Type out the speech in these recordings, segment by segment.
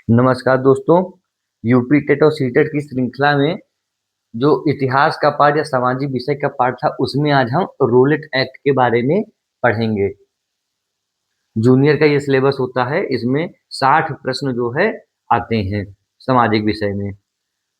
नमस्कार दोस्तों। UP TET और सीटेट की श्रृंखला में जो इतिहास का पाठ या सामाजिक विषय का पाठ था उसमें आज हम रोलेट एक्ट के बारे में पढ़ेंगे। जूनियर का ये सिलेबस होता है, इसमें 60 प्रश्न जो है आते हैं सामाजिक विषय में।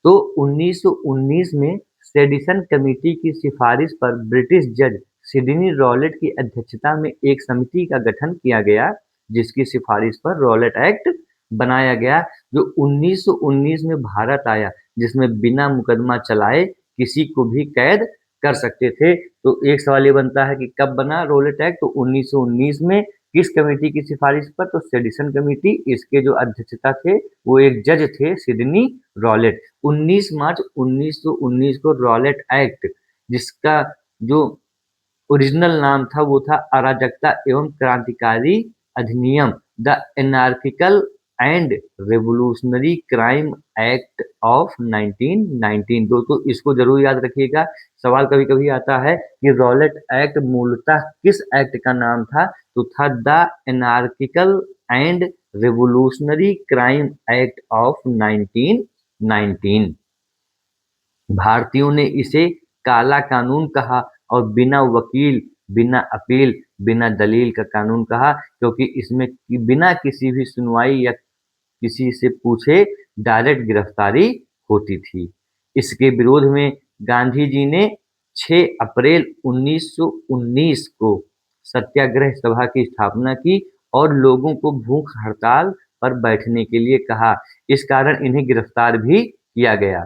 तो 1919 में सेडिशन कमेटी की सिफारिश पर ब्रिटिश जज सिडनी रॉलेट की अध्यक्षता में एक समिति का गठन किया गया, जिसकी सिफारिश पर रॉलेट एक्ट बनाया गया, जो 1919 में भारत आया, जिसमें बिना मुकदमा चलाए किसी को भी कैद कर सकते थे। तो एक सवाल ये बनता है कि कब बना रोलेट एक्ट? तो 1919 में। किस कमेटी की सिफारिश पर? तो सेडिशन कमेटी। इसके जो अध्यक्षता थे वो एक जज थे, सिडनी रॉलेट। 19 मार्च 1919 को रॉलेट एक्ट, जिसका जो ओरिजिनल नाम था वो था अराजकता एवं क्रांतिकारी अधिनियम, the anarchical and revolutionary crime act of 1919। दोस्तों इसको जरूर याद रखिएगा। सवाल कभी कभी आता है कि रॉलेट एक्ट मूलतः किस एक्ट का नाम था? तो था the anarchical and revolutionary crime act of 1919। भारतीयों ने इसे काला कानून कहा और बिना वकील, बिना अपील, बिना दलील का कानून कहा, क्योंकि इसमें बिना किसी भी सुनवाई या किसी से पूछे डायरेक्ट गिरफ्तारी होती थी। इसके विरोध में गांधी जी ने 6 अप्रैल 1919 को सत्याग्रह सभा की स्थापना की और लोगों को भूख हड़ताल पर बैठने के लिए कहा। इस कारण इन्हें गिरफ्तार भी किया गया।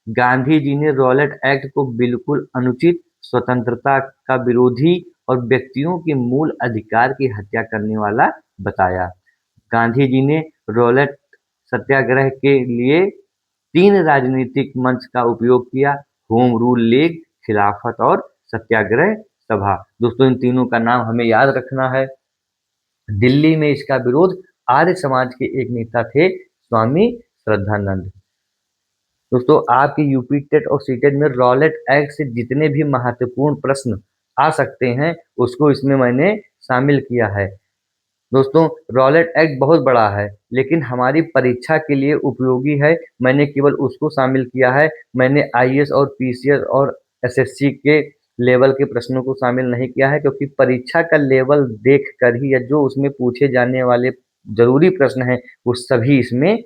गांधी जी ने रॉलेट एक्ट को बिल्कुल अनुचित, स्वतंत्रता का विरोधी और व्यक्तियों के मूल अधिकार की हत्या करने वाला बताया। गांधी जी ने रॉलेट सत्याग्रह के लिए 3 राजनीतिक मंच का उपयोग किया: होम रूल लीग, खिलाफत और सत्याग्रह सभा। दोस्तों इन तीनों का नाम हमें याद रखना है। दिल्ली में इसका विरोध आर्य समाज के एक नेता थे, स्वामी श्रद्धानंद। दोस्तों आपके यूपी टेट और सीटेट में रॉलेट एक्ट से जितने भी महत्वपूर्ण प्रश्न आ सकते हैं उसको इसमें मैंने शामिल किया है। दोस्तों रॉलेट एक्ट बहुत बड़ा है, लेकिन हमारी परीक्षा के लिए उपयोगी है, मैंने केवल उसको शामिल किया है। मैंने आईएएस और पीसीएस और एसएससी के लेवल के प्रश्नों को शामिल नहीं किया है, क्योंकि परीक्षा का लेवल देख कर ही या जो उसमें पूछे जाने वाले जरूरी प्रश्न हैं वो सभी इसमें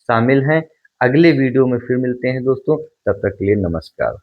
शामिल हैं। अगले वीडियो में फिर मिलते हैं दोस्तों, तब तक के लिए नमस्कार।